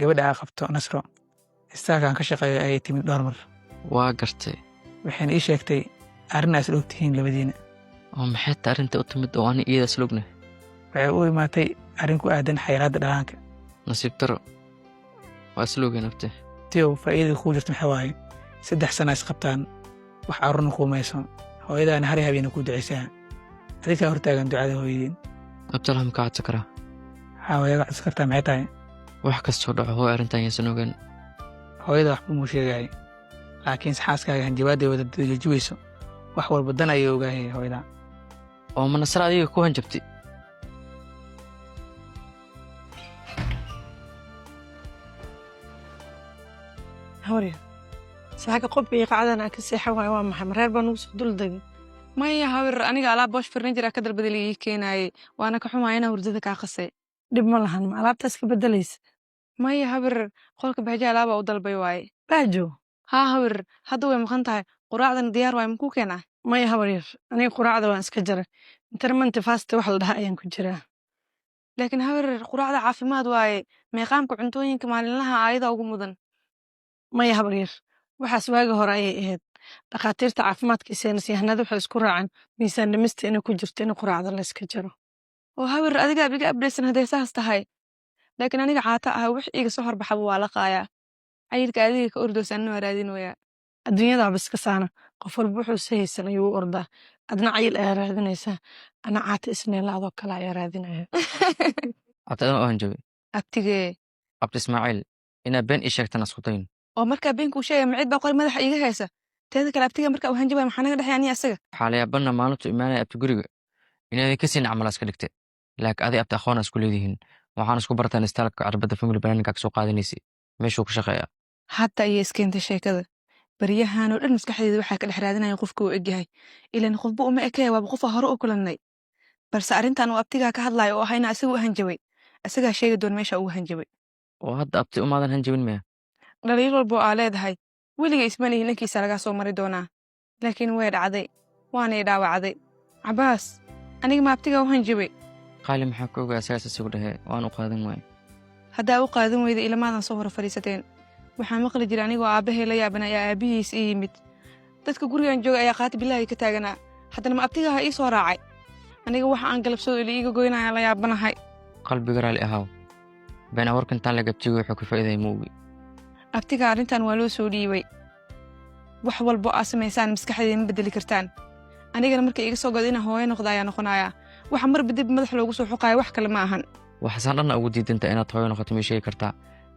gabadha aa qabto Nasro istaagaan ka shaqeeyo ayay timid dhowr mar. waa gartay. Waxayna ii sheegtay arrin aad isla ogtihiin labadiina. oo maxay tahay arrinta u timid oo ani iyada slugna? Waxay u imaatay arrin ku aadan xayiraadda dhalaanka. nasiib daro waa slugay nafte. Tiyow faa'iidada kuu jirta maxaa waaye 3 sano is qabtaan wax carruurna kuumayso hooyadaana hari habeena ku ducaysaa adigaa hortaagan ducada hooyadiin. abdallah ma ka codsan karaa? waxaa waaye wax iskartaa maxay tahay wax kastoo dhaco hooy arrintan yaysan ogaan. hooyada waxba muu sheegay laakiinse xaaskaaga hanjabaadday wada dajajuwayso wax walba dan ayay ogaayay hooyada. oo ma nasra adiga ku hanjabtay? هوري ساعة قبي قعدنا كسيحة waa maxay mareer baan ugu soo dul degay maya hawir aniga alaab bosh furniture ka dalbadalay keenay waana ka xumaayna hurdada ka qasay dib ma lahan alaabtaas ka bedelaysa maya hawir qolka baaja alaab u dalbay waay baajo ha hawir hadda way maqan tahay quraacdan diyaar waay muku keenaa maya hawir aniga quraacda waan iska jaray intermittent fast wax la dhahaa ayaan ku jiraa laakiin hawir quraacda caafimaad waay meeqaamka cuntooyinka maalinlaha ayada ugu mudan maya hawir waxaas waaga hore ayay ahayd dhakhaatiirta caafimaadka saynisyahanada waxay isku raaceen miisaan dhimista inay ku jirto in quraacda la iska jaro oo hawir adiga abiga abdeysan haday saas tahay laakiin aniga caata ah wax iiga soo horbaxaba waa la qaayaa ayirka adiga ka ordoosan waa raadinaya adduunyada bas ka saana qof walba wuxuu saysan ayuu ordaa adna cayil ayaa raadinaysa ana caata isneelaadoo kale ayaa raadinaya abdallah oo hanjabay abtige abdi ismaaciil inaa been ii sheegtana isku dayn. oo marka beenku sheegay micid baa qor madaxa iga haysa teeda kale abtiga marka uu hanjabay maxaa naga dhaxayay asaga waxaa la yaabanna maalintu imaanaya abti guriga inaaday ka siin camal iska dhigtay laakiin aday abti aqoon isku leedihiin waxaan isku bartaan istaalka arbada family planning ka soo qaadanaysay meeshuu ku shaqeeya hatta ay iskeentay sheekada bariyahan oo dhan maskaxdeeda waxaa ka dhex raadinaya qofka uu egyahay ilaan qofba uma ekay waa qof hore u kulanay balse arrintan uu abtiga ka hadlayo oo ahayna asagu hanjabay asaga sheegi doon meesha uu hanjabay oo hadda abti umaadan hanjabin maya dhaliil walba oo leedahay weliga ismanihi ninkiisa laga soo mari doonaa laakiin way dhacday waana dhaawacday cabaas aniga ma abtiga u hanjabay qaali maxaa ka ogaa asaas isagu dhahay waan u qaadan waay haddaa u qaadan weyda ilmaadan soo hor fariisateen waxaan maqli jiray anigoo aabbahay la yaaban ayaa aabihiis ii yimid dadka gurigan jooga ayaa qaati bilaahi ka taaganaa haddana ma abtigaha ii soo raacay aniga waxa aan galabsado ili iiga goynaya la yaabanahay qalbiga raali ahaaw been awarkantaan la gabtigo wuxuu ka faa'iiday muugi abtiga arrintan waa loo soo dhiibay wax walba aa samaysaan maskaxdeeda ma bedeli kartaan anigana markay iga soo godo inaan hooyo noqda ayaa noqonayaa waxa marba dib madax loogu soo xoqayo wax kale ma ahan waxaasaan dhanna ugu diidanta inaad hooyo noqoto ma sheegi kartaa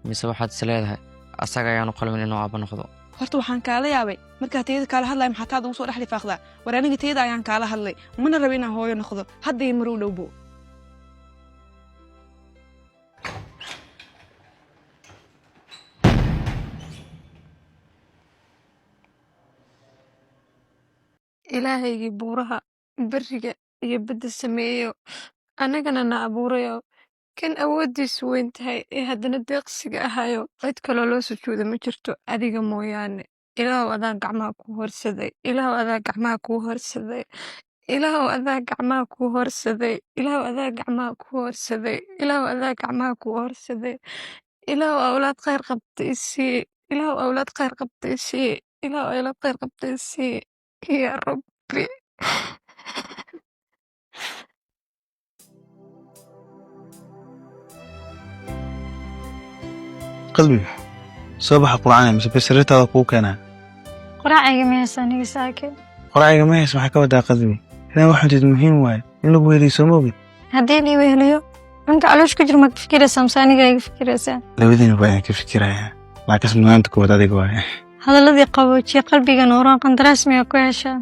mise waxaad is leedahay asaga ayaanu qalmin inuu aabba noqdo horta waxaan kaala yaabay markaa tayada kaala hadlaya maxaa taad ugu soo dhex lifaaqdaa war aniga tayada ayaan kaala hadlay mana rabo inaan hooyo noqdo hadda iyo marow dhowbo ilaahaygii buuraha beriga iyo badda sameeyo annagana na abuurayo kan awooddiisu weyn tahay ee haddana deeqsiga ahayo cid kaloo loo sujuuda ma jirto adiga mooyaane ilaahow adaa gacmaha kuu horsaday ilaahow adaa gacmaha kuu horsaday ilaahow adaa gacmaha kuu horsaday ilaahow adaa gacmaha kuu horsaday ilaahow adaa gacmaha kuu horsaday ilaahow awlaad khayr qabta isii ilaahow awlaad khayr qabta isii ilaahow awlaad khayr qabta isii يا ربي قلبي صباح قرآن مش بسرت هذا كوك أنا قراعي ما يساني ساكن قرآن ما يسمح كودا قلبي أنا واحد مهم واي إنه بويلي سموبي هديني ويهليو أنت علاش كجر ما تفكر سامساني جاي فكر سان لو إذا نبغى كفكرة ما كسب ما أنت كودا ديك واي هذا الذي قوتي قلبي نوران قندراس ميا كويشان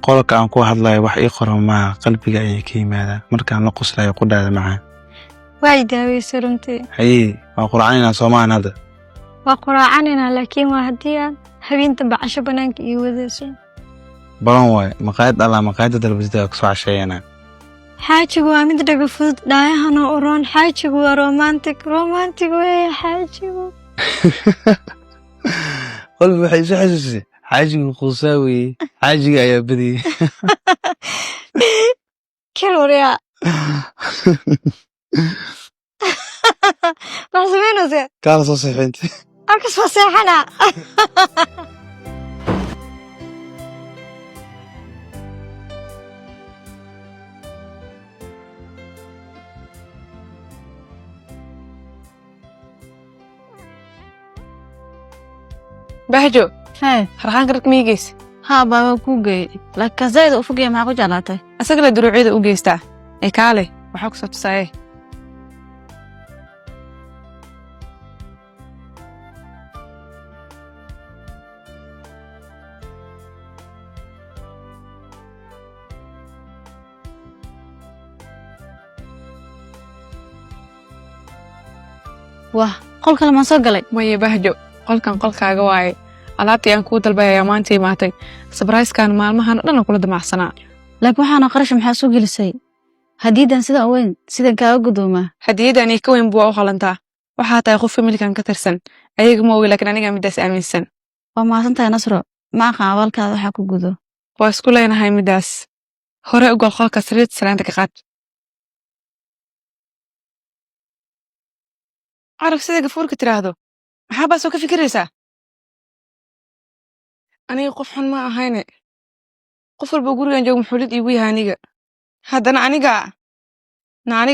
قولك أن كو هذا wax ii qoro ma qalbiga ay ka yimaada markaan la qoslayo qudada macaan way daawayso runtii hay waa quraanina Soomaanada waa quraanina laakiin waa hadii habinta bacasho banaanka iyo wadayso balan way maqaayad dalbada ku soo casheeyana xaajigu waa mid dhaga fudud dhaayahana u roon xaajigu waa romantic way xaajigu قلبي waxay soo xasuusay xaajiga quusaawi xaajiga ayaa badiyay كالوريا wax samaynaysaa kaala soo seexeynta halkas waa seexanaa bahjo hee harqaanka rag miigeys haa baa kuu geeyey laakiin zayd u fogaya maxaa ku jeclaatay asagana duruucyada u geystaa ee kaale waxaa ku soo tusaaye wah qol kale maan soo galay maya bahjo qolkan qolkaaga waaye alaabtii aan kuu dalbayayaa maanta imaatay sabrayskan maalmahan dhan kula damacsanaa laakiin waxaana qarash maxaa soo gelisay hadiidan sida weyn sidan kaaga gudoomaa hadiyadan ka weyn buu u qalantaa waxaa tahay qof familkan ka tirsan ayaga ma ogi laakiin aniga midaas aaminsan waa mahadsantahay nasro ma aqaan abaalkaada waxaa ku gudo waa isku leenahay midaas hore u gal qolka sariirta salaanta ka qaad carab sida gafuurka tiraahdo maxaa baa soo ka fikiraysaa aniga qof xun ma ahayne qof walba gurigan jooga muxuulid iigu yahay aniga haddana aniga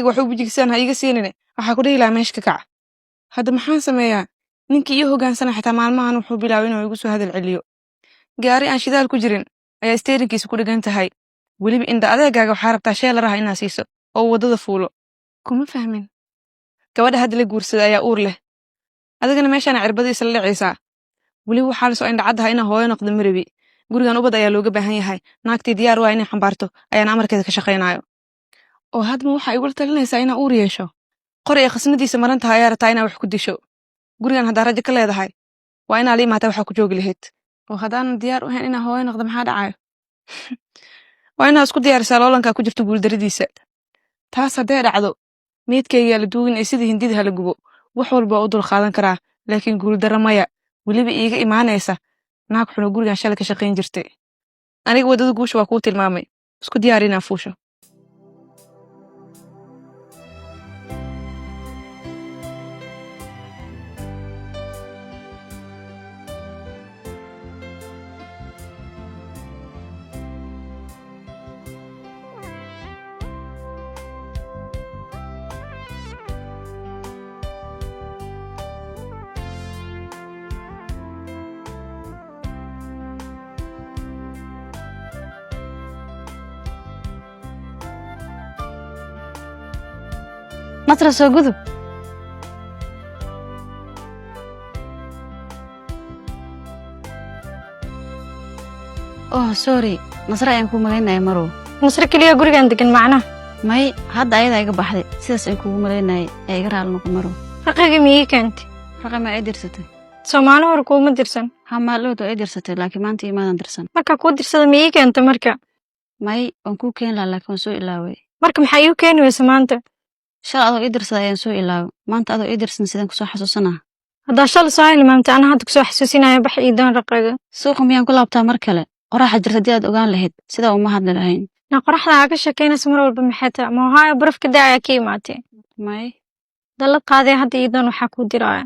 waxu bujigsan ha iga siinine waxaa ku dhihi lahaa meesha ka kac hadda maxaan sameeyaa ninkii iyo hogaansana xitaa maalmahan wuxuu bilaabay inuu igu soo hadal celiyo gaari aan shidaal ku jirin ayaa steerinkiisa ku dhigan tahay weliba indha adeegaaga waxaa rabtaa shee la raha inaa siiso oo waddada fuulo kuma fahmin gabadha hadda la guursada ayaa uur leh adigana meeshaana cirbadiisa la dhacaysaa weliba waxaa lasoo indhacaddaha inaa hooyo noqdo marabi gurigan ubad ayaa looga baahan yahay naagtii diyaar waa inay xambaarto ayaana amarkeeda ka shaqaynayo oo hadma waxaa igula talinaysaa inaa uur yeesho qori ay khasnadiisa maran tahay ayaa rataa inaa wax ku disho gurigan haddaa rajo ka leedahay waa inaa la imaataa waxaa ku joogi lahayd oo haddaanan diyaar u ahayn inaa hooyo noqdo maxaa dhacayo waa inaa isku diyaarisaa loolankaa ku jirto guuldaradiisa taas hadday dhacdo meydkaygaa la duugin ee sidii hindida hala gubo wax walba u dul qaadan karaa laakiin guuldarra maya weliba iiga imaanaysa naag xunoo gurigan shalay ka shaqayn jirtay aniga waddada guusha waa kuu tilmaamay isku diyaari inaa fuusho nasra soo gudub oh sorry nasra ayaan kuu malaynaya marow nasre keliya gurigan degan macnaha may hadda ayadaa iga baxday sidaas ay kuugu malaynayay ee iga raali noqo marow raqayga miyii keentay raqama ay dirsatay soomaali hore kuuma dirsan ha maalowda ay dirsatay laakiin maanta imaadan dirsan marka kuu dirsada miyii keenta marka may waan kuu keeni lahaa laakiin waan soo ilaaway marka maxaa iigu keeni weysa maanta shal adoo ii dirsada ayaan soo ilaaway maanta adoo ii dirsan sidaan kusoo xasuusanaa haddaa shal soo hilmaamta ana hadda kusoo xasuusinaya bax ii doon raqayga suuqa miyaan ku laabtaa mar kale qoraxa jirta haddii aad ogaan lahayd sidaa uma hadli lahayn na qoraxda aa ka sheekaynaysa mar walba maxay tahay ma ohaayo barafka daa ayaa ka imaatee may dallad qaadee hadda ii doon waxaa kuu diraya